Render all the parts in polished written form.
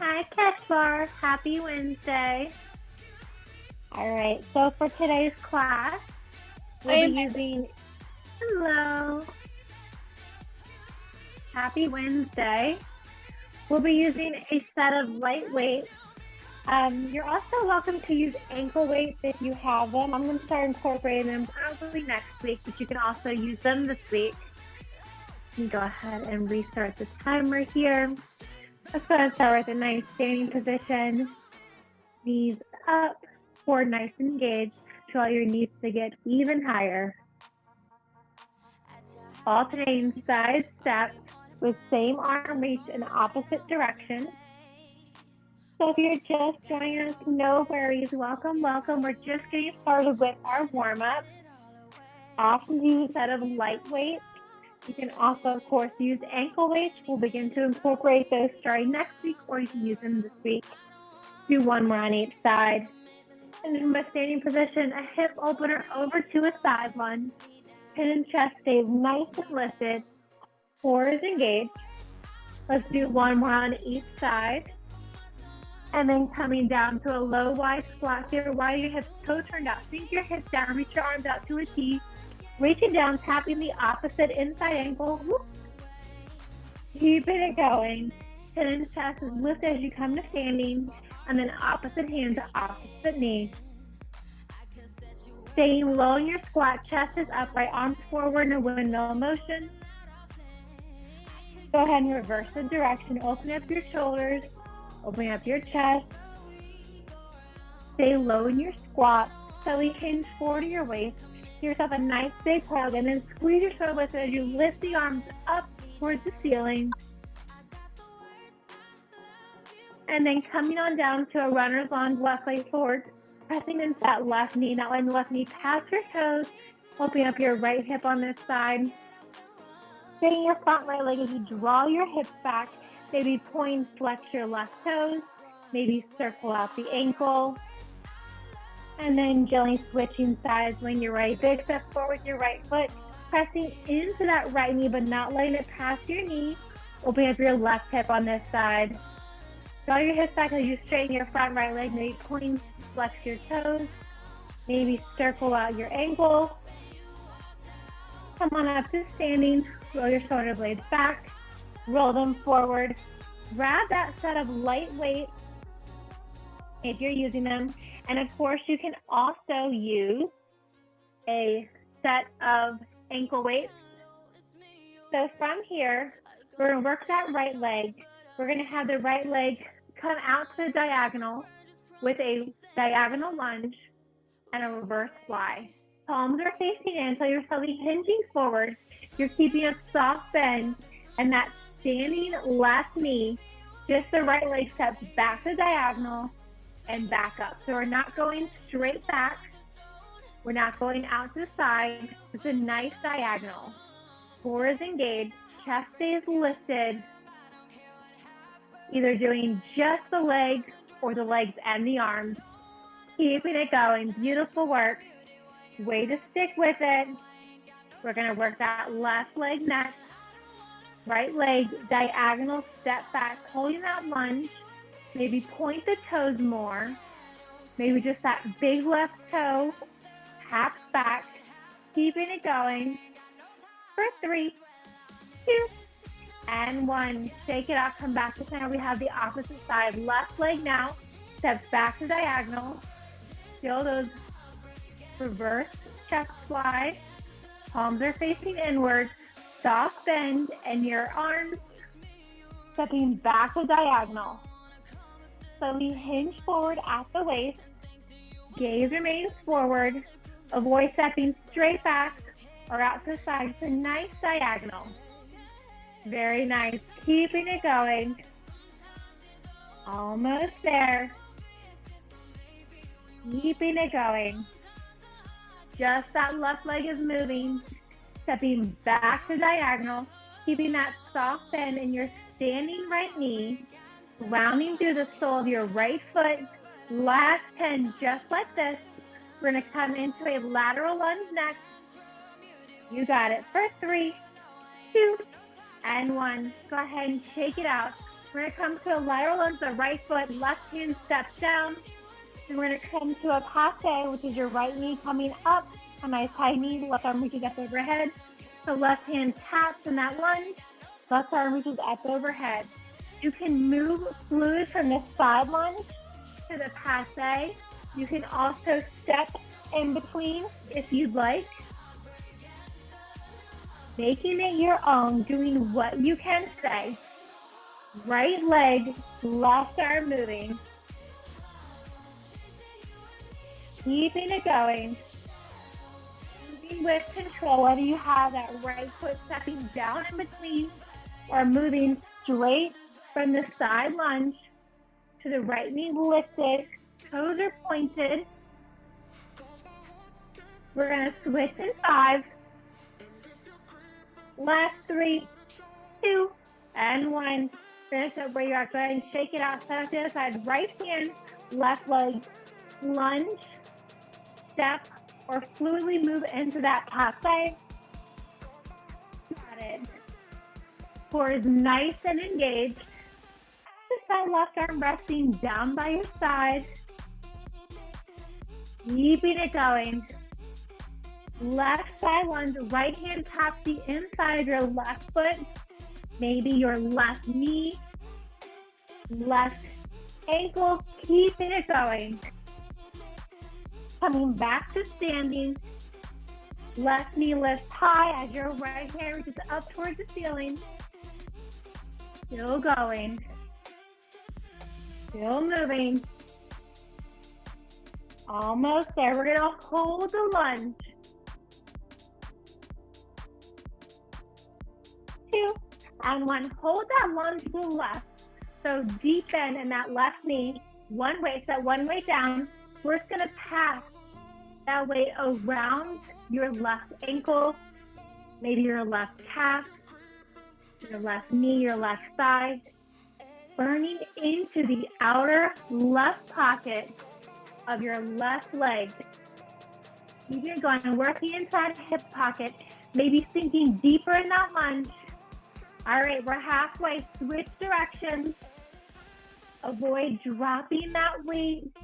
Hi, Keshlar. Happy Wednesday. All right, so for today's class, we'll be using, hello, happy Wednesday. We'll be using a set of lightweight. You're also welcome to use ankle weights if you have them. I'm going to start incorporating them probably next week, but you can also use them this week. You can go ahead and restart the timer here. Let's go ahead and start with a nice standing position. Knees up, core nice and engaged. Draw your knees to get even higher. Alternating side steps with same arm reach in opposite direction. So if you're just joining us, no worries. Welcome, welcome. We're just getting started with our warm-up. Often use a set of light weights. You can also, of course, use ankle weights. We'll begin to incorporate those starting next week, or you can use them this week. Do one more on each side. And from a standing position, a hip opener over to a side lunge. Chin and chest stays nice and lifted. Core is engaged. Let's do one more on each side. And then coming down to a low wide squat here while your hips toe turned out. Sink your hips down, reach your arms out to a T. Reaching down, tapping the opposite inside ankle. Whoop. Keeping it going. Chin and chest is lifted as you come to standing. And then opposite hand to opposite knee. Staying low in your squat, chest is upright, arms forward in a windmill motion. Go ahead and reverse the direction. Open up your shoulders, open up your chest. Stay low in your squat. Slowly hinge forward to your waist. Give yourself a nice big hug and then squeeze your shoulder blades as you lift the arms up towards the ceiling. And then coming on down to a runner's lunge, left leg forward, pressing into that left knee, not letting the left knee past your toes, opening up your right hip on this side. Staying your front right leg as you draw your hips back, maybe point, flex your left toes, maybe circle out the ankle. And then gently switching sides when you're ready. Big step forward with your right foot, pressing into that right knee, but not letting it pass your knee. Opening up your left hip on this side. Draw your hips back as you straighten your front right leg, maybe point, flex your toes, maybe circle out your ankle. Come on up to standing, roll your shoulder blades back, roll them forward. Grab that set of light weights if you're using them. And of course, you can also use a set of ankle weights. So from here, we're going to work that right leg. We're going to have the right leg come out to the diagonal with a diagonal lunge and a reverse fly. Palms are facing in, so you're slowly hinging forward. You're keeping a soft bend, and that standing left knee, just the right leg steps back to diagonal and back up. So we're not going straight back. We're not going out to the side. It's a nice diagonal. Core is engaged, chest stays lifted. Either doing just the legs or the legs and the arms. Keeping it going. Beautiful work. Way to stick with it. We're going to work that left leg next. Right leg, diagonal, step back, holding that lunge. Maybe point the toes more. Maybe just that big left toe. Tap back. Keeping it going. For 3, 2, and 1. Shake it out, come back to center. We have the opposite side. Left leg now. Steps back to diagonal. Feel those reverse chest fly. Palms are facing inward. Soft bend and your arms stepping back to diagonal. Slowly hinge forward at the waist. Gaze remains forward. Avoid stepping straight back or out to the side. It's a nice diagonal. Very nice. Keeping it going. Almost there. Keeping it going. Just that left leg is moving. Stepping back to diagonal. Keeping that soft bend in your standing right knee. Rounding through the sole of your right foot. Last 10, just like this. We're going to come into a lateral lunge next. You got it. For 3, 2, and 1. Go ahead and shake it out. We're going to come to a lateral lunge, the right foot, left hand steps down. And we're going to come to a passe, which is your right knee coming up, a nice high knee, left arm reaches up overhead. The left hand taps in that lunge, left arm reaches up overhead. You can move fluid from the side lunge to the passe. You can also step in between if you'd like. Making it your own, doing what you can today. Right leg, left arm moving. Keeping it going. Moving with control, whether you have that right foot stepping down in between or moving straight from the side lunge to the right knee lifted, toes are pointed. We're going to switch in 5. Last 3, 2, and 1. Finish up where you are. Go ahead and shake it out. Set up the other side. Right hand, left leg, lunge, step, or fluidly move into that passe. Got it. Core is nice and engaged. Just that left arm resting down by your side. Keeping it going. Left side lunge, right hand taps the inside of your left foot, maybe your left knee, left ankle, keeping it going. Coming back to standing, left knee lifts high as your right hand reaches up towards the ceiling. Still going. Still moving. Almost there. We're going to hold the lunge. 2, and 1. Hold that lunge to the left. So deep bend in that left knee. One weight, set one weight down. We're just going to pass that weight around your left ankle, maybe your left calf, your left knee, your left thigh, burning into the outer left pocket of your left leg. Keep it going, working inside the hip pocket, maybe sinking deeper in that lunge. All right, we're halfway. Switch directions. Avoid dropping that weight.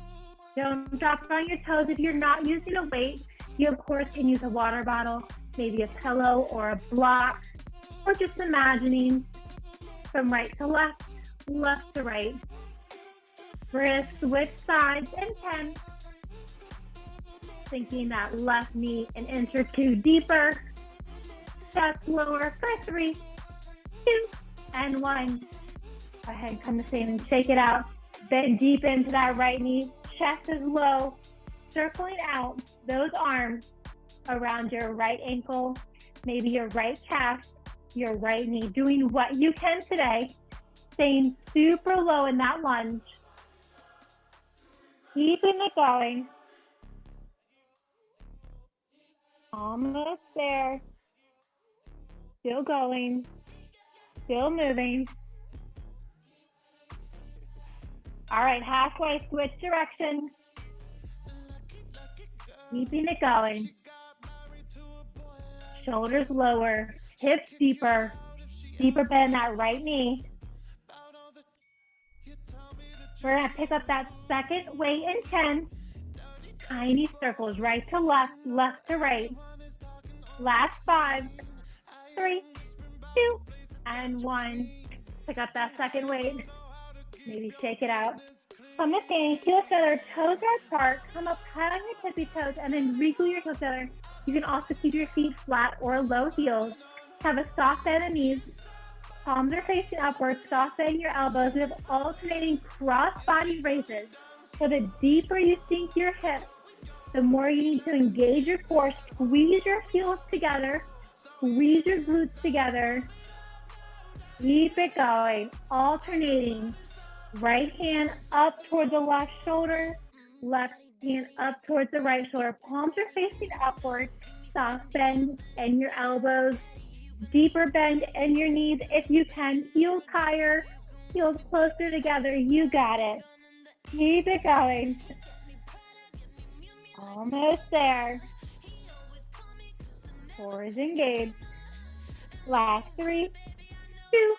Don't drop it on your toes if you're not using a weight. You, of course, can use a water bottle, maybe a pillow or a block, or just imagining from right to left, left to right. We're going to switch sides in 10. Sinking that left knee an inch or 2 deeper. Step lower for 3, 2, and 1. Go ahead, come to same and shake it out. Bend deep into that right knee. Chest is low. Circling out those arms around your right ankle, maybe your right calf, your right knee. Doing what you can today. Staying super low in that lunge. Keeping it going. Almost there. Still going. Still moving. All right, halfway, switch direction. Keeping it going. Shoulders lower, hips deeper. Deeper bend that right knee. We're going to pick up that second weight in 10. Tiny circles, right to left, left to right. Last 5, 3, 2, and 1. Pick up that second weight. Maybe shake it out. Come to standing, heel together, toes are apart. Come up high on your tippy toes and then wriggle your toes together. You can also keep your feet flat or low heels. Have a soft bend in knees. Palms are facing upwards, soft bend your elbows. We have alternating cross body raises. So the deeper you sink your hips, the more you need to engage your core. Squeeze your heels together. Squeeze your glutes together. Keep it going. Alternating. Right hand up towards the left shoulder. Left hand up towards the right shoulder. Palms are facing upward. Soft bend in your elbows. Deeper bend in your knees if you can. Heels higher. Heels closer together. You got it. Keep it going. Almost there. Core is engaged. Last 3, 2,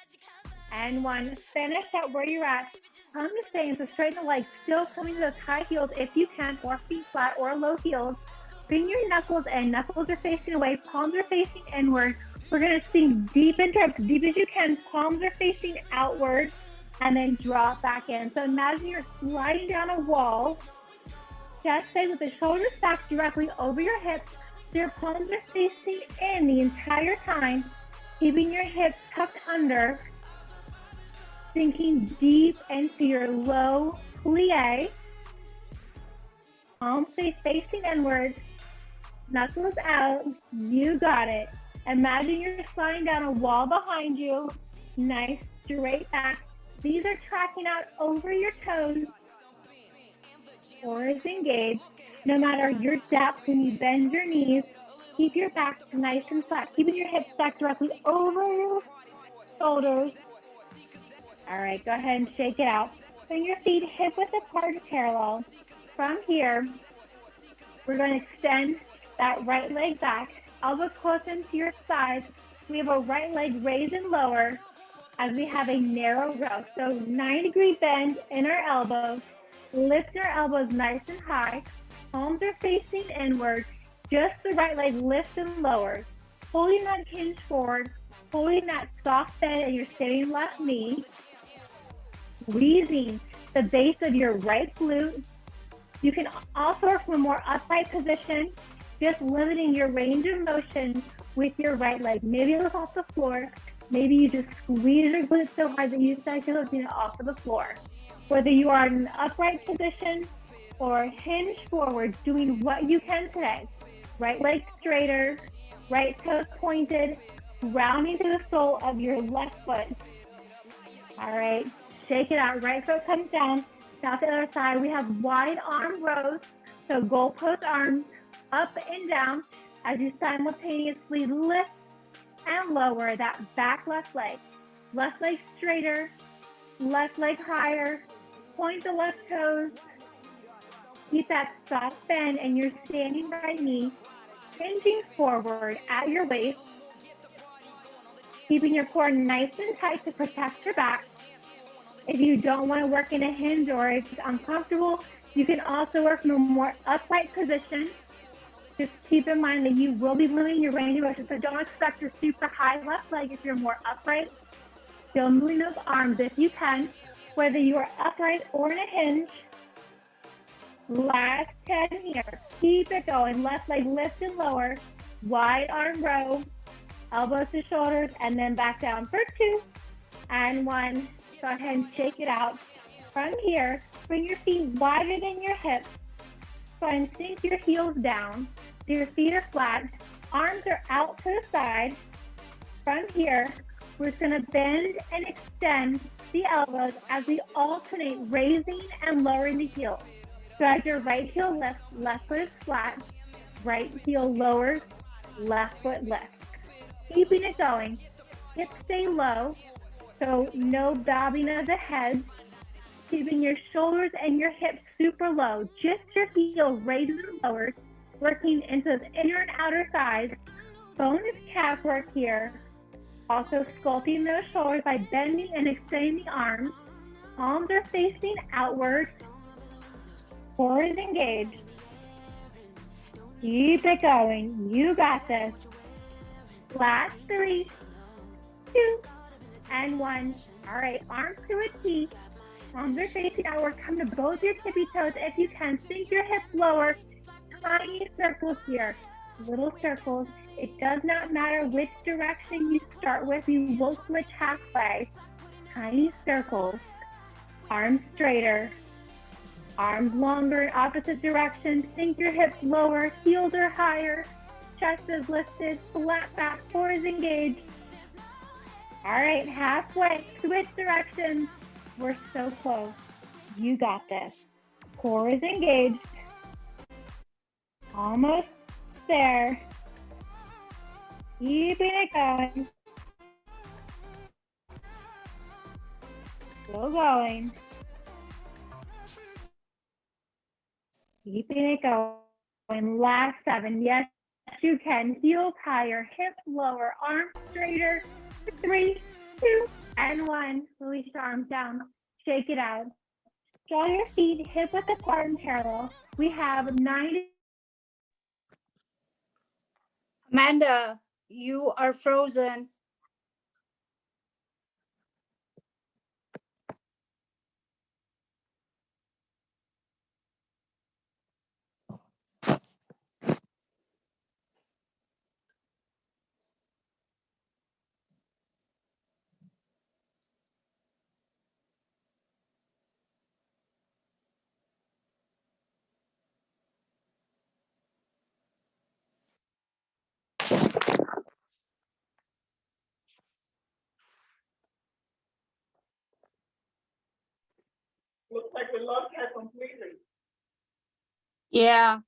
And one. Finish at where you're at. Come to stay, so straighten the legs, still coming to those high heels if you can, or feet flat or low heels. Bring your knuckles in. Knuckles are facing away, palms are facing inward. We're going to sink deep into it, as deep as you can. Palms are facing outward, and then drop back in. So imagine you're sliding down a wall. Just stay with the shoulders back directly over your hips. So your palms are facing in the entire time, keeping your hips tucked under, sinking deep into your low plie. Palms facing inward, knuckles out. You got it. Imagine you're sliding down a wall behind you. Nice straight back. These are tracking out over your toes. Core is engaged. No matter your depth, when you bend your knees, keep your back nice and flat, keeping your hips stacked directly over your shoulders. All right, go ahead and shake it out. Bring your feet hip width apart parallel. From here, we're going to extend that right leg back, elbows close into your thighs. We have a right leg raise and lower as we have a narrow row. So 90-degree bend in our elbows. Lift our elbows nice and high. Palms are facing inward. Just the right leg lifts and lowers. Holding that hinge forward, holding that soft bend in your sitting left knee. Squeezing the base of your right glute. You can also work from a more upright position, just limiting your range of motion with your right leg. Maybe look off the floor. Maybe you just squeeze your glutes so hard that you start lifting it off of the floor. Whether you are in an upright position or hinge forward, doing what you can today. Right leg straighter, right toes pointed, rounding to the sole of your left foot. All right, shake it out. Right foot comes down. Now to the other side, we have wide arm rows. So goalpost arms up and down as you simultaneously lift and lower that back left leg. Left leg straighter, left leg higher, point the left toes. Keep that soft bend in your standing right knee, hinging forward at your waist, keeping your core nice and tight to protect your back. If you don't want to work in a hinge or if it's uncomfortable, you can also work from a more upright position. Just keep in mind that you will be limiting your range of motion, so don't expect your super high left leg if you're more upright. Still moving those arms if you can, whether you are upright or in a hinge. Last 10 here. Keep it going. Left leg lift and lower. Wide arm row. Elbows to shoulders, and then back down for 2 and 1. Go ahead and shake it out. From here, bring your feet wider than your hips. Go ahead and sink your heels down. So your feet are flat. Arms are out to the side. From here, we're just going to bend and extend the elbows as we alternate raising and lowering the heels. So as your right heel lifts, left foot is flat. Right heel lowers, left foot lifts. Keeping it going. Hips stay low, so no bobbing of the head. Keeping your shoulders and your hips super low. Just your heels raised and lowered, working into the inner and outer thighs. Bonus calf work here. Also sculpting those shoulders by bending and extending the arms. Palms are facing outward. Core is engaged. Keep it going. You got this. Last 3, 2, and 1. All right, arms to a T. Arms are facing outward. Come to both your tippy toes if you can. Sink your hips lower. Tiny circles here. Little circles. It does not matter which direction you start with. You will switch halfway. Tiny circles. Arms straighter. Arms longer in opposite direction. Sink your hips lower. Heels are higher. Chest is lifted. Flat back. Core is engaged. All right, halfway. Switch directions. We're so close. You got this. Core is engaged. Almost there. Keeping it going. Still going. Keeping it going. Last 7. Yes, you can. Heels higher, hips lower, arms straighter. 3, two, and one. Release your arms down. Shake it out. Draw your feet hip width apart and parallel. We have 90. Amanda, you are frozen. Looks like we lost her completely. Yeah.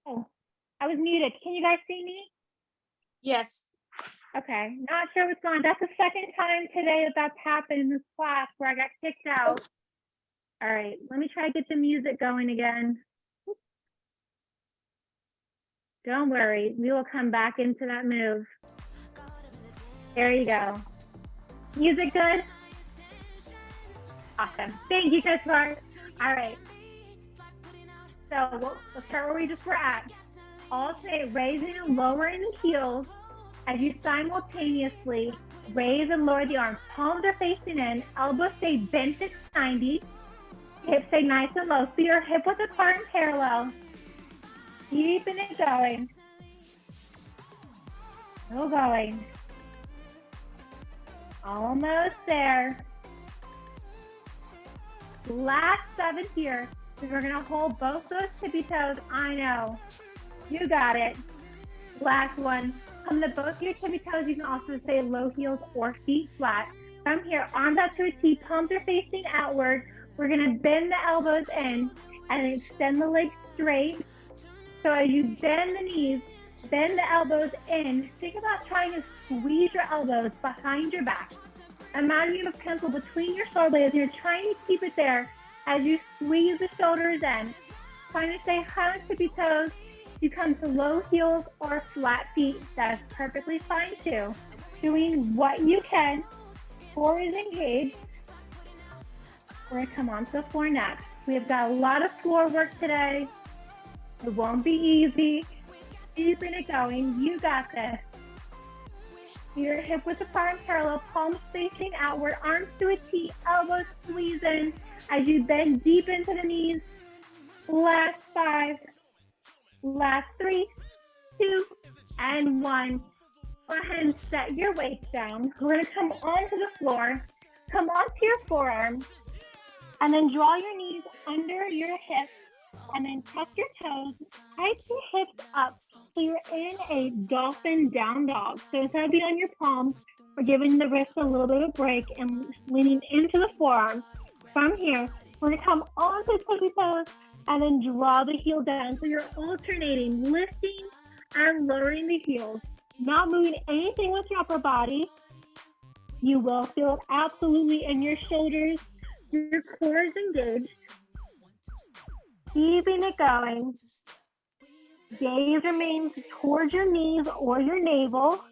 Oh, I was muted. Can you guys see me? Yes. Okay, not sure what's going on. That's the second time today that's happened in this class where I got kicked out. All right, let me try to get the music going again. Don't worry, we will come back into that move. There you go. Music good? Awesome. Thank you, Christopher. All right. So let's start where we just were at. Alternate raising and lowering the heels as you simultaneously raise and lower the arms. Palms are facing in, elbows stay bent at 90, hips stay nice and low. So your hip width apart and parallel. Keeping it going. Still going. Almost there. Last 7 here. So we're gonna hold both those tippy toes. I know. You got it. Last one. Come to both your tippy toes. You can also say low heels or feet flat. From here, arms out to a T, palms are facing outward. We're gonna bend the elbows in and extend the legs straight. So as you bend the knees, bend the elbows in. Think about trying to squeeze your elbows behind your back. Imagine you have a pencil between your shoulder blades. You're trying to keep it there as you squeeze the shoulders in. Trying to stay high on tippy toes. You come to low heels or flat feet. That is perfectly fine too. Doing what you can. Core is engaged. We're gonna come onto the floor next. We have got a lot of floor work today. It won't be easy. Keeping it going. You got this. Your hip width apart and parallel, palms facing outward, arms to a T, elbows squeeze in as you bend deep into the knees. Last 5, last 3, 2, and 1. Go ahead and set your weights down. We're gonna come onto the floor, come onto your forearms, and then draw your knees under your hips, and then tuck your toes, tighten your hips up. So you're in a dolphin down dog. So instead of being on your palms, we're giving the wrist a little bit of a break and leaning into the forearms. From here, we're gonna come onto the tippy toes and then draw the heel down. So you're alternating, lifting and lowering the heels, not moving anything with your upper body. You will feel it absolutely in your shoulders. Your core is engaged. Keeping it going. Gaze remains towards your knees or your navel.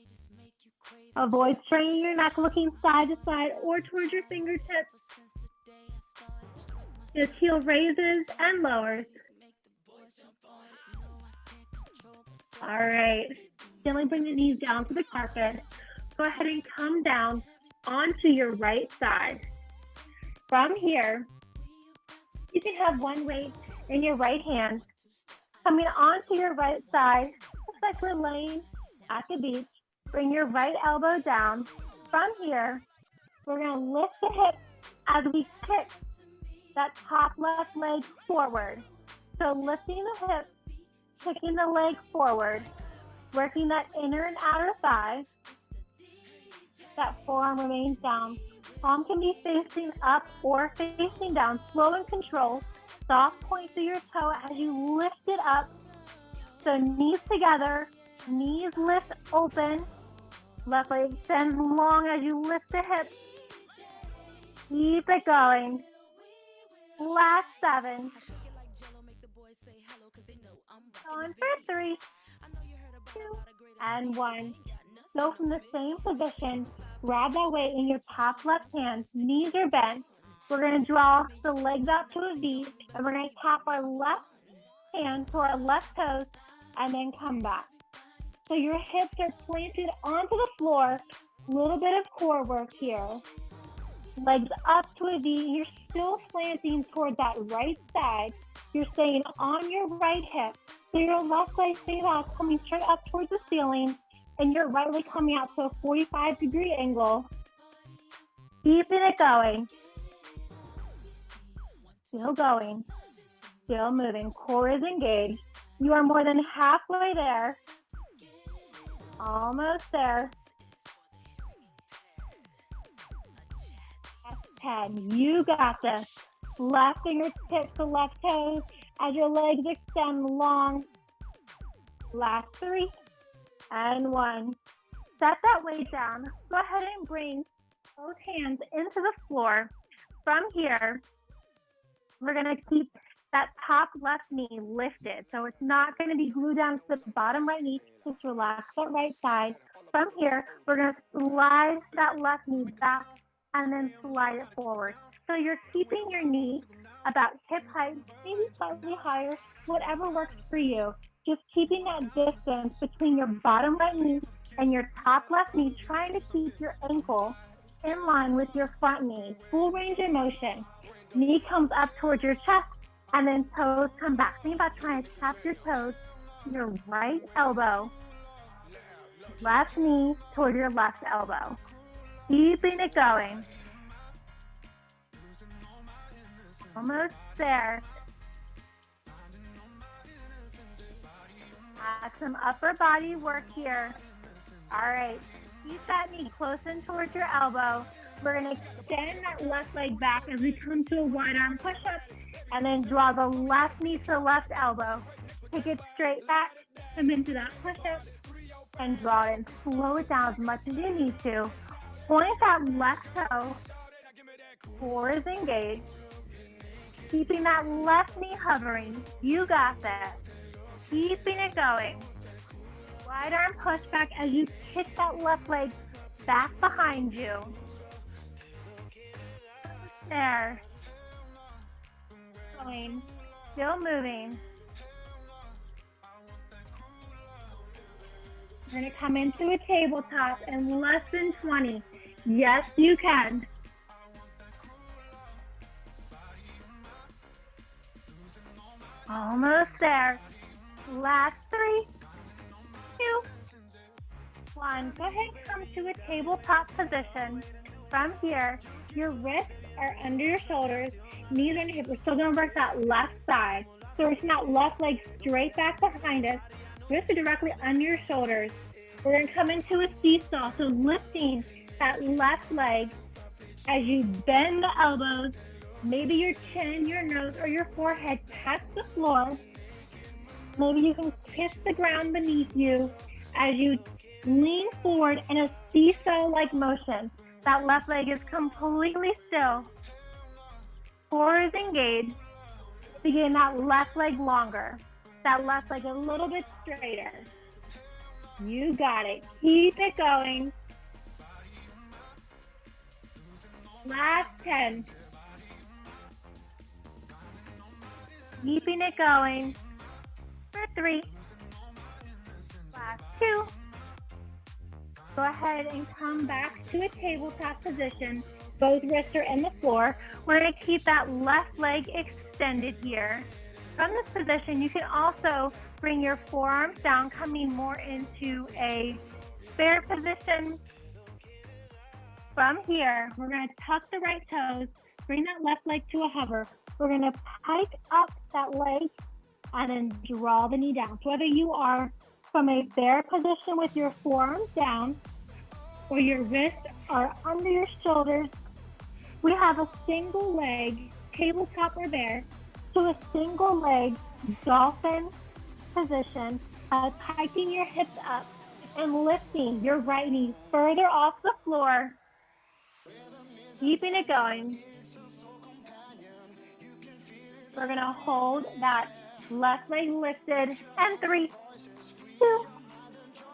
Avoid straining your neck, looking side to side or towards your fingertips. This heel raises and lowers. All right. Gently bring the knees down to the carpet. Go ahead and come down onto your right side. From here, you can have one weight in your right hand. Coming onto your right side, just like we're laying at the beach. Bring your right elbow down. From here, we're gonna lift the hip as we kick that top left leg forward. So lifting the hip, kicking the leg forward, working that inner and outer thigh. That forearm remains down. Palm can be facing up or facing down. Slow and control. Soft point through your toe as you lift it up. So knees together, knees lift open. Left leg extends long as you lift the hips. Keep it going. Last 7. Going for 3, 2, and 1. So from the same position, grab that weight in your top left hand, knees are bent. We're going to draw the legs out to a V, and we're going to tap our left hand to our left toes, and then come back. So your hips are planted onto the floor, a little bit of core work here. Legs up to a V, you're still slanting toward that right side. You're staying on your right hip. So your left leg stays out, coming straight up towards the ceiling, and your right leg coming out to a 45-degree angle. Keeping it going. Still going. Still moving. Core is engaged. You are more than halfway there. Almost there. That's 10. You got this. Left fingertips to left toes as your legs extend long. Last 3 and 1. Set that weight down. Go ahead and bring both hands into the floor. From here, we're going to keep that top left knee lifted. So it's not going to be glued down to the bottom right knee. Just relax that right side. From here, we're going to slide that left knee back and then slide it forward. So you're keeping your knee about hip height, maybe slightly higher, whatever works for you. Just keeping that distance between your bottom right knee and your top left knee, trying to keep your ankle in line with your front knee. Full range of motion. Knee comes up towards your chest, and then toes come back. Think about trying to tap your toes to your right elbow, left knee toward your left elbow. Keeping it going. Almost there. Add some upper body work here. All right, keep that knee close in towards your elbow. We're gonna extend that left leg back as we come to a wide arm push-up, and then draw the left knee to the left elbow. Take it straight back, come into that push-up, and draw it and slow it down as much as you need to. Point that left toe. Core is engaged. Keeping that left knee hovering. You got that. Keeping it going. Wide arm push back as you kick that left leg back behind you. There. Going. Still moving. We're going to come into a tabletop in less than 20. Yes, you can. Almost there. Last 3, 2, 1. Go ahead and come to a tabletop position. From here, your wrists are under your shoulders, knees under your hips. We're still going to work that left side. So we're reaching that left leg straight back behind us. Wrists are directly under your shoulders. We're going to come into a seesaw. So lifting that left leg as you bend the elbows. Maybe your chin, your nose, or your forehead touch the floor. Maybe you can kiss the ground beneath you as you lean forward in a seesaw-like motion. That left leg is completely still. Core is engaged. Begin that left leg longer. That left leg a little bit straighter. You got it. Keep it going. Last 10. Keeping it going. For 3. Last 2. Go ahead and come back to a tabletop position. Both wrists are in the floor. We're going to keep that left leg extended here. From this position, you can also bring your forearms down, coming more into a bear position. From here, we're going to tuck the right toes, bring that left leg to a hover. We're going to pike up that leg and then draw the knee down. So whether you are from a bear position with your forearms down or your wrists are under your shoulders, we have a single leg, tabletop or bear, to a single leg dolphin position, piking your hips up and lifting your right knee further off the floor, keeping it going. We're going to hold that left leg lifted, and 3, 2,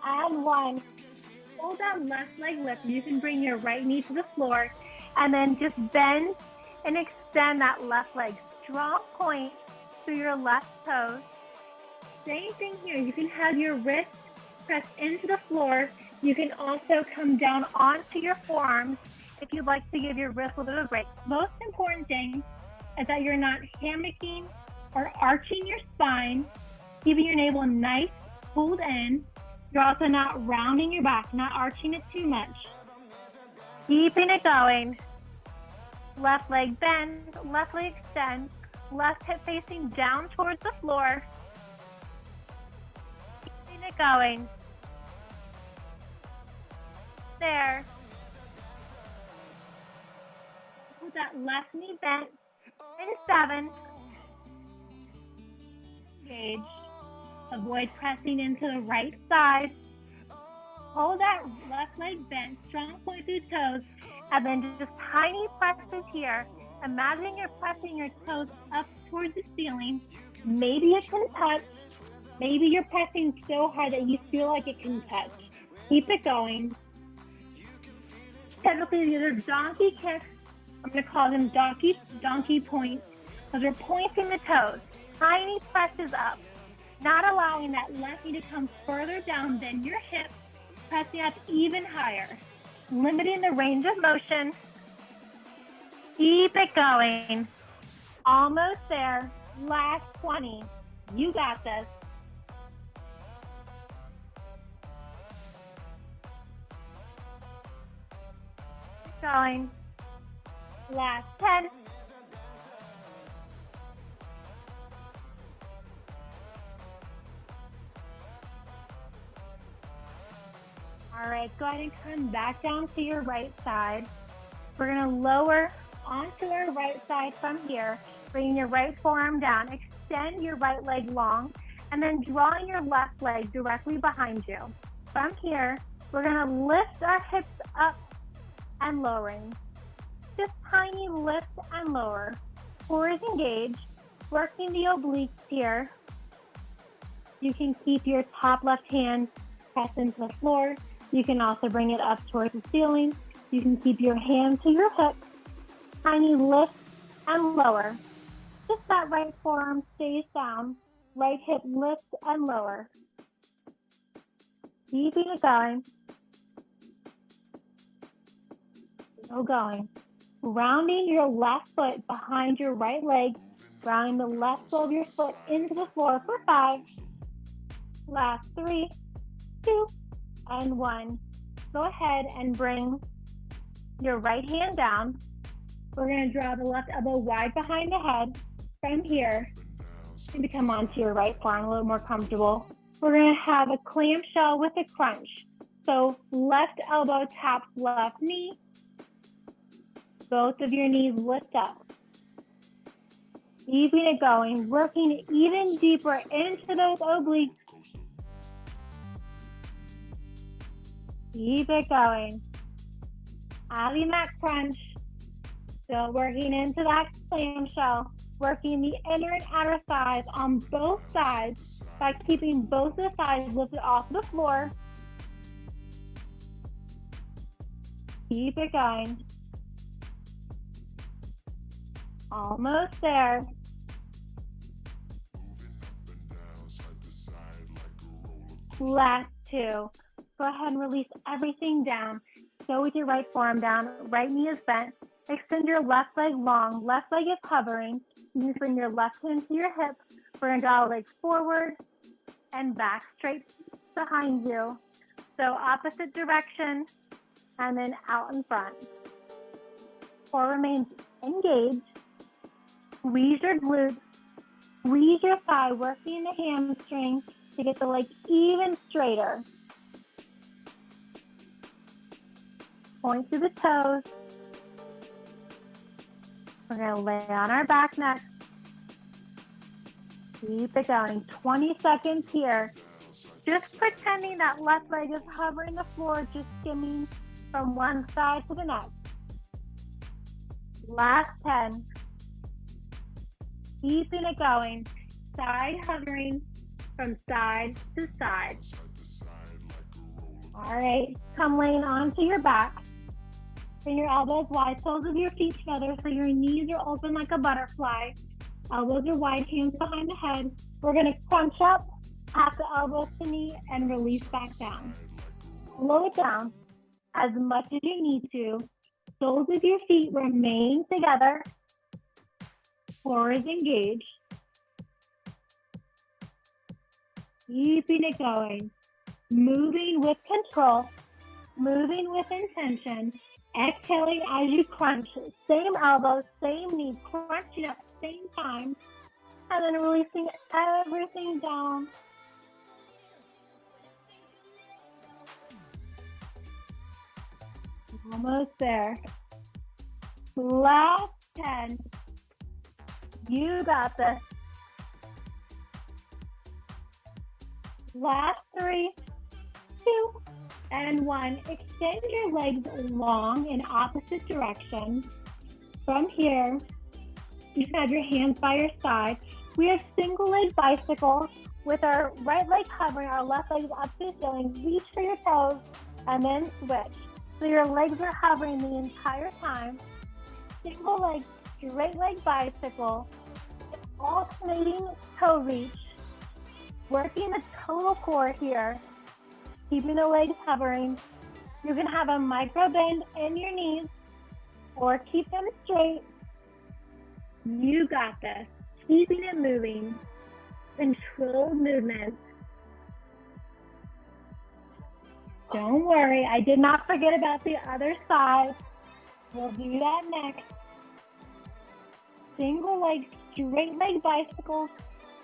and 1. Hold that left leg lift. You can bring your right knee to the floor and then just bend and extend that left leg. Strong point through your left toes. Same thing here. You can have your wrist press into the floor. You can also come down onto your forearms if you'd like to give your wrist a little bit of a break. Most important thing is that you're not hammocking or arching your spine, keeping your navel nice, pulled in. You're also not rounding your back, not arching it too much. Keeping it going. Left leg bend, left leg extend, left hip facing down towards the floor. Keeping it going. There. With that left knee bent in 7. Engage. Avoid pressing into the right side. Hold that left leg bent, strong point through toes, and then just tiny presses here. Imagine you're pressing your toes up towards the ceiling. Maybe it can touch. Maybe you're pressing so hard that you feel like it can touch. Keep it going. Technically, these are donkey kicks. I'm going to call them donkey points. Those are points from the toes. Tiny presses up. Not allowing that left knee to come further down than your hip. Pressing up even higher. Limiting the range of motion. Keep it going. Almost there. Last 20. You got this. Keep going. Last 10. All right, go ahead and come back down to your right side. We're gonna lower onto our right side from here, bringing your right forearm down. Extend your right leg long, and then drawing your left leg directly behind you. From here, we're gonna lift our hips up and lowering. Just tiny lift and lower. Core is engaged, working the obliques here. You can keep your top left hand pressed into the floor. You can also bring it up towards the ceiling. You can keep your hand to your hip. Tiny lift and lower. Just that right forearm stays down. Right hip lifts and lower. Keeping it going. Still going. Rounding your left foot behind your right leg. Rounding the left sole of your foot into the floor for 5. Last 3, 2, and 1. Go ahead and bring your right hand down. We're going to draw the left elbow wide behind the head. From here, maybe come onto your right forearm a little more comfortable. We're going to have a clamshell with a crunch. So left elbow taps left knee. Both of your knees lift up. Keeping it going, working even deeper into those obliques. Keep it going. Adding that crunch. Still working into that clamshell. Working the inner and outer thighs on both sides by keeping both of the thighs lifted off the floor. Keep it going. Almost there. Last 2. Go ahead and release everything down. Go with your right forearm down. Right knee is bent. Extend your left leg long. Left leg is hovering. You can bring your left hand to your hip. We're going to draw legs forward and back straight behind you. So opposite direction and then out in front. Core remains engaged. Squeeze your glutes. Squeeze your thigh, working the hamstring to get the leg even straighter. Point to the toes. We're going to lay on our back next. Keep it going. 20 seconds here. Just pretending that left leg is hovering the floor, just skimming from one side to the next. Last 10. Keeping it going. Side hovering from side to side. All right, come laying onto your back. Bring your elbows wide, soles of your feet together so your knees are open like a butterfly. Elbows are wide, hands behind the head. We're gonna crunch up, tap the elbows to knee, and release back down. Slow it down as much as you need to. Soles of your feet remain together. Core is engaged. Keeping it going. Moving with control. Moving with intention. Exhaling as you crunch. Same elbows, same knees, crunching at the same time. And then releasing everything down. Almost there. Last 10. You got this. Last 3, 2, and 1. Extend your legs long in opposite direction. From here, you can have your hands by your side. We have single leg bicycle with our right leg hovering, our left leg is up to the ceiling. Reach for your toes and then switch. So your legs are hovering the entire time. Single leg, straight leg bicycle, alternating toe reach. Working the total core here, keeping the legs hovering. You can have a micro bend in your knees or keep them straight. You got this. Keeping it moving. Controlled movement. Don't worry, I did not forget about the other side. We'll do that next. Single leg, straight leg bicycles.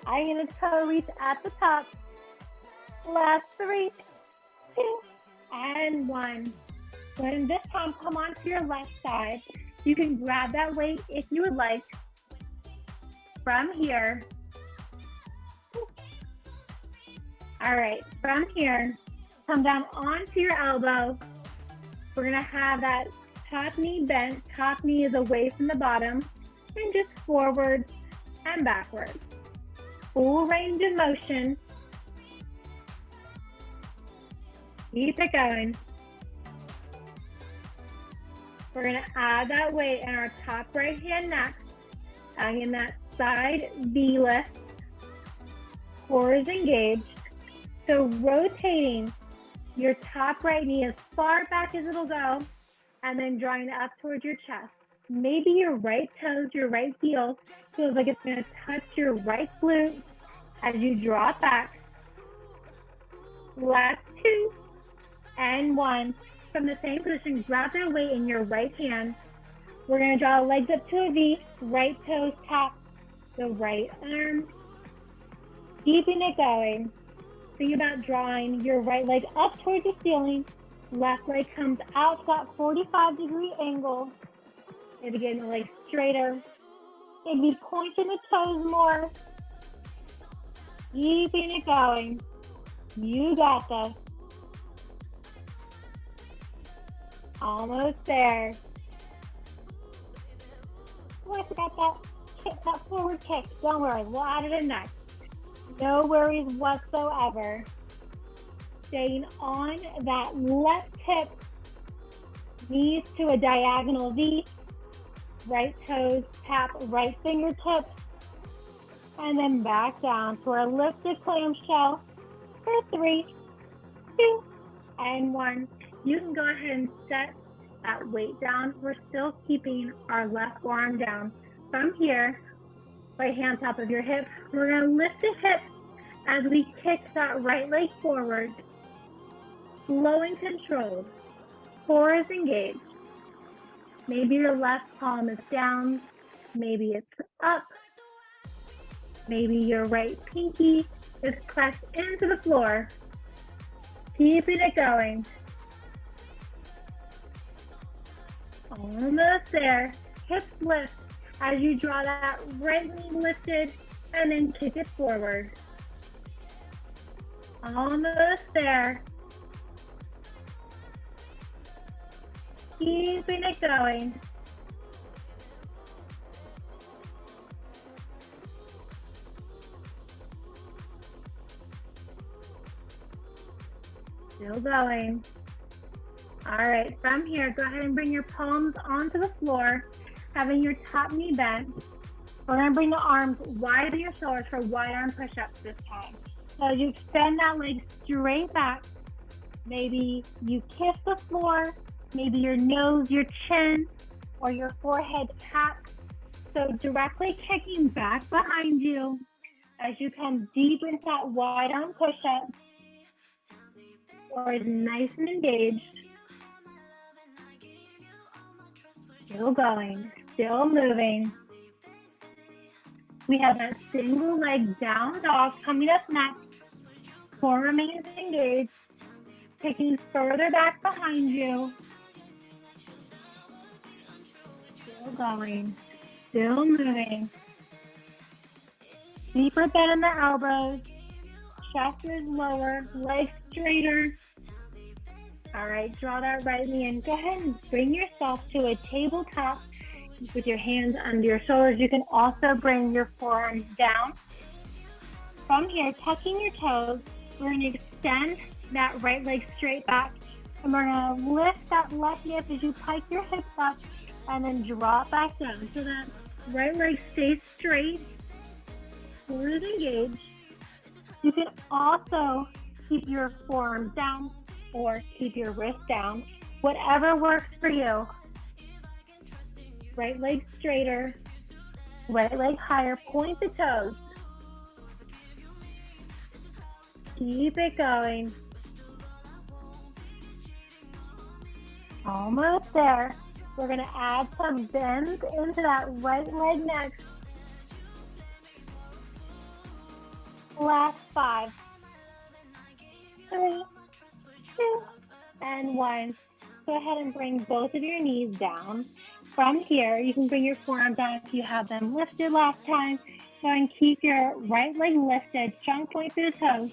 I'm going to toe reach at the top. Last 3, 2, and 1. When this time, come onto your left side. You can grab that weight if you would like. From here. All right, from here, come down onto your elbow. We're going to have that top knee bent. Top knee is away from the bottom. And just forward and backwards. Full range of motion. Keep it going. We're going to add that weight in our top right hand next. Adding in that side V lift. Core is engaged. So rotating your top right knee as far back as it'll go and then drawing it up towards your chest. Maybe your right toes, your right heel feels like it's going to touch your right glute as you draw it back. Last 2 and 1. From the same position, grab that weight in your right hand. We're going to draw the legs up to a V. Right toes tap the right arm. Keeping it going. Think about drawing your right leg up towards the ceiling. Left leg comes out to that 45-degree angle. Maybe getting the leg straighter. Maybe pointing the toes more. Keeping it going. You got this. Almost there. Oh, I forgot that kick, that forward kick. Don't worry, we'll add it in next. No worries whatsoever. Staying on that left hip. Knees to a diagonal V. Right toes tap right fingertips. And then back down to our lifted clamshell for 3, 2, and 1. You can go ahead and set that weight down. We're still keeping our left arm down. From here, right hand top of your hip, we're going to lift the hip as we kick that right leg forward. Slow and controlled. Core is engaged. Maybe your left palm is down. Maybe it's up. Maybe your right pinky is pressed into the floor. Keeping it going. Almost there. Hips lift as you draw that right knee lifted and then kick it forward. Almost there. Keeping it going. Still going. All right, from here, go ahead and bring your palms onto the floor, having your top knee bent. We're gonna bring the arms wide of your shoulders for wide arm push-ups this time. So as you extend that leg straight back, maybe you kiss the floor, maybe your nose, your chin, or your forehead taps. So directly kicking back behind you as you come deep into that wide arm push-up, or is nice and engaged. Still going, still moving. We have that single leg down dog coming up next. Core remains engaged. Taking further back behind you. Still going, still moving. Deeper bend in the elbows. Chest is lower, legs straighter. All right, draw that right knee in. Go ahead and bring yourself to a tabletop with your hands under your shoulders. You can also bring your forearms down. From here, tucking your toes, we're going to extend that right leg straight back. And we're going to lift that left hip as you pike your hips up and then drop back down. So that right leg stays straight, core is engaged. You can also keep your forearms down or keep your wrist down, whatever works for you. Right leg straighter, right leg higher, point the toes. Keep it going. Almost there. We're going to add some bends into that right leg next. Last 5, 3, 2, and 1. Go ahead and bring both of your knees down. From here, you can bring your forearms down if you have them lifted last time. Go and keep your right leg lifted, strong point through the toes.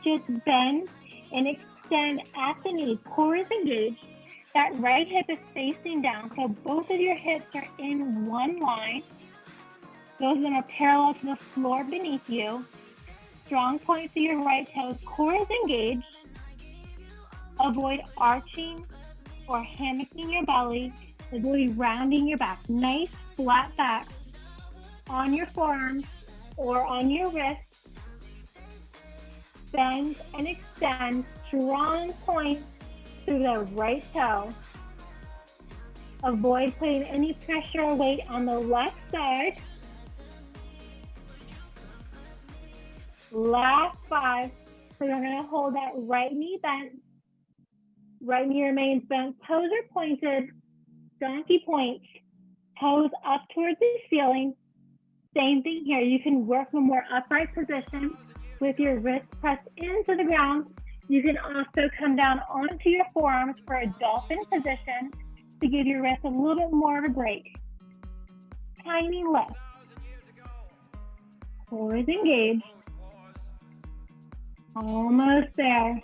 Just bend and extend at the knee. Core is engaged. That right hip is facing down, so both of your hips are in one line. Both of them are parallel to the floor beneath you. Strong point through your right toes. Core is engaged. Avoid arching or hammocking your belly. Avoid rounding your back. Nice flat back on your forearms or on your wrists. Bend and extend. Strong point through the right toe. Avoid putting any pressure or weight on the left side. Last 5. So you're going to hold that right knee bent. Right knee remains bent. Toes are pointed. Donkey point. Toes up towards the ceiling. Same thing here. You can work a more upright position with your wrists pressed into the ground. You can also come down onto your forearms for a dolphin position to give your wrist a little bit more of a break. Tiny lift. Core is engaged. Almost there.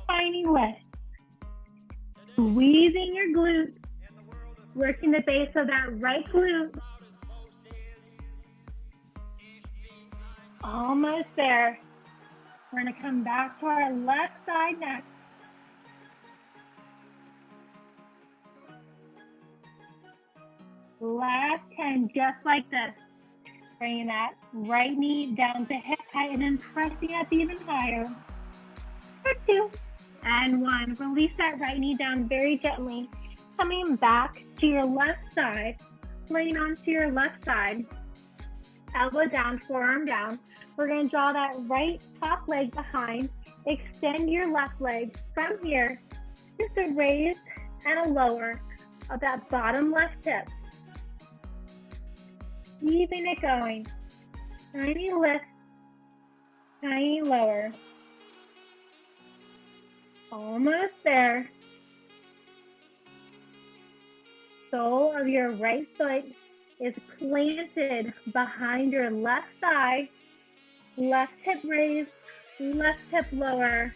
Tiny lift. Squeezing your glutes. Working the base of that right glute. Almost there. We're going to come back to our left side next. Last 10, just like this. Bringing that right knee down to hip height and then pressing up even higher. For 2 and 1. Release that right knee down very gently. Coming back to your left side. Laying onto your left side. Elbow down, forearm down. We're going to draw that right top leg behind. Extend your left leg from here. Just a raise and a lower of that bottom left hip. Keeping it going. Tiny lift, tiny lower. Almost there. Sole of your right foot is planted behind your left thigh. Left hip raise, left hip lower.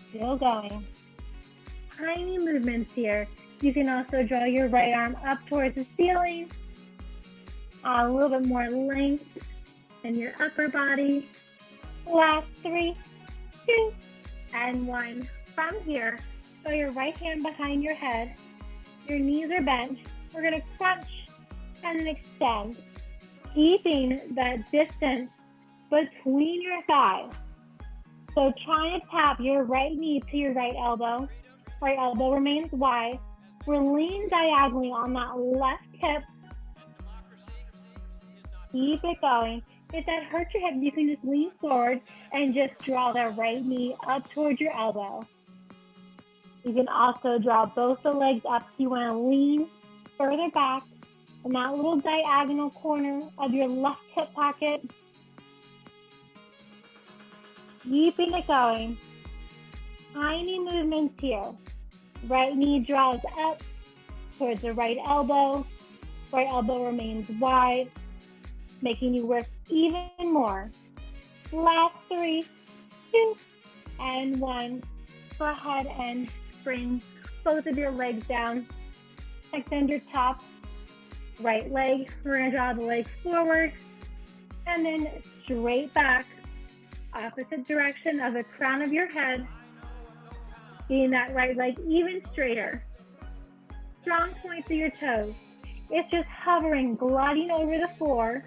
Still going. Tiny movements here. You can also draw your right arm up towards the ceiling. A little bit more length in your upper body. Last 3, 2, and 1. From here, throw your right hand behind your head. Your knees are bent. We're going to crunch and then extend, keeping that distance between your thighs. So try to tap your right knee to your right elbow. Right elbow remains wide. We're leaning diagonally on that left hip. Keep it going. If that hurts your hip, you can just lean forward and just draw that right knee up towards your elbow. You can also draw both the legs up if you want to lean further back in that little diagonal corner of your left hip pocket. Keeping it going. Tiny movements here. Right knee draws up towards the right elbow. Right elbow remains wide, making you work even more. Last 3, 2, and 1. Go ahead and bring both of your legs down. Extend your top right leg. We're going to draw the legs forward and then straight back, opposite direction of the crown of your head. Getting that right leg even straighter. Strong points of your toes. It's just hovering, gliding over the floor,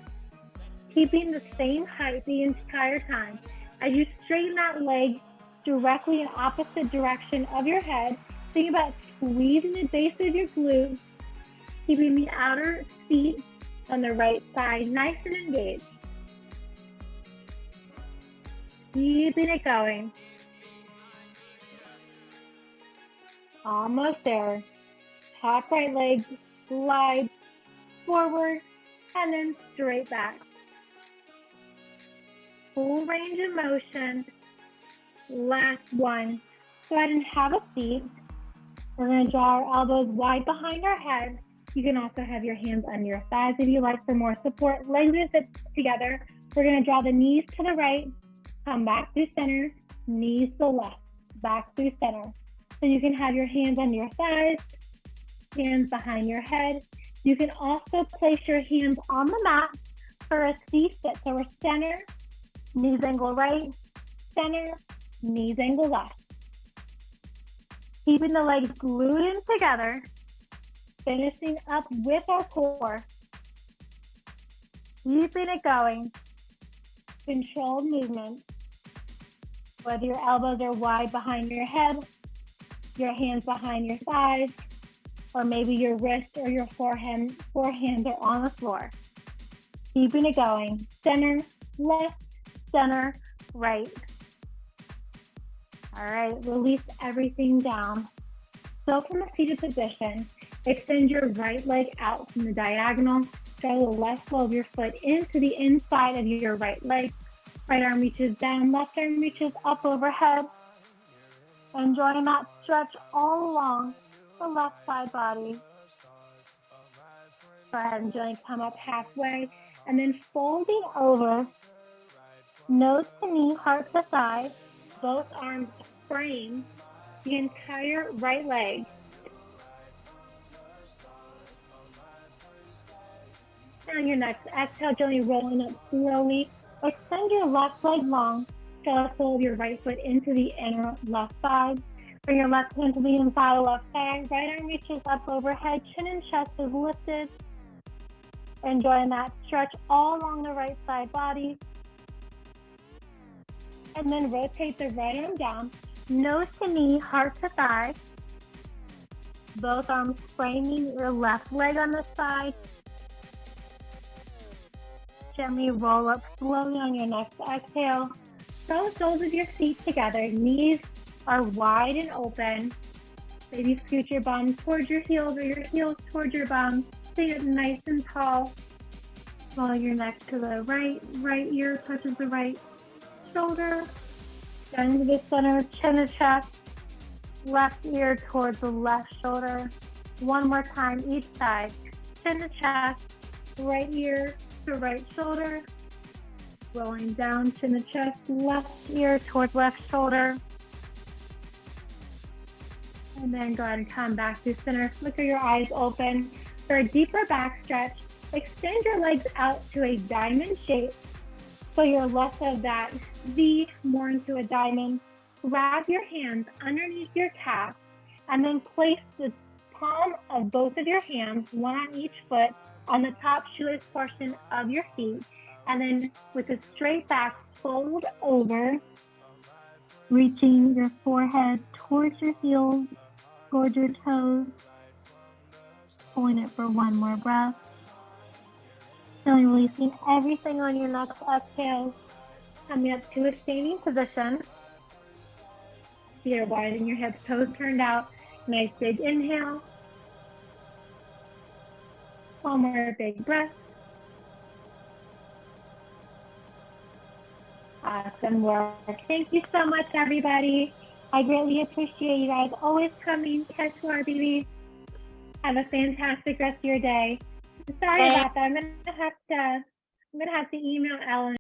keeping the same height the entire time. As you straighten that leg directly in opposite direction of your head, think about squeezing the base of your glute, keeping the outer feet on the right side nice and engaged. Keeping it going. Almost there. Top right leg, glide forward, and then straight back. Full range of motion. Last one. Go ahead and have a seat. We're going to draw our elbows wide behind our head. You can also have your hands under your thighs if you like for more support. Legs and hips together. We're going to draw the knees to the right, come back through center, knees to the left, back through center. So you can have your hands under your thighs, hands behind your head. You can also place your hands on the mat for a C-sit. So we're center, knees angle right, center, knees angle left. Keeping the legs glued in together, finishing up with our core. Keeping it going. Controlled movement. Whether your elbows are wide behind your head, your hands behind your thighs, or maybe your wrist or your forehands are on the floor. Keeping it going. Center, left, center, right. All right, release everything down. Still from a seated position, extend your right leg out from the diagonal. Draw the left toe of your foot into the inside of your right leg. Right arm reaches down, left arm reaches up overhead. Enjoying that stretch all along the left side body. Go ahead and gently come up halfway and then folding over, nose to knee, heart to thigh, both arms frame the entire right leg. On your next exhale, gently rolling up slowly. Extend your left leg long. Draw the sole of your right foot into the inner left thigh. Bring your left hand to the inside of left thigh. Right arm reaches up overhead. Chin and chest is lifted. Enjoying that stretch all along the right side body. And then rotate the right arm down. Nose to knee, heart to thigh. Both arms framing your left leg on the side. Gently roll up slowly on your next exhale. Draw the soles of your feet together. Knees are wide and open. Maybe scoot your bum towards your heels or your heels towards your bum. Stay up nice and tall. Roll your neck to the right. Right ear touches the right shoulder. Down to the center, chin to chest. Left ear towards the left shoulder. One more time each side. Chin to chest. Right ear to right shoulder. Rolling down, chin to chest, left ear towards left shoulder. And then go ahead and come back to center. Flicker your eyes open. For a deeper back stretch, extend your legs out to a diamond shape. So you're less of that V, more into a diamond. grab your hands underneath your calf and then place the palm of both of your hands, one on each foot, on the top shoeless portion of your feet. And then with a straight back, fold over, reaching your forehead towards your heels, towards your toes. Pulling it for one more breath. Feeling releasing everything on your next exhale. Coming up to a standing position. Feet are wide and your hips, toes turned out. Nice big inhale. One more big breath. Awesome work. Thank you so much, everybody. I greatly appreciate you guys always coming. Catch more, babies. Have a fantastic rest of your day. Sorry about that. I'm gonna have to email Ellen.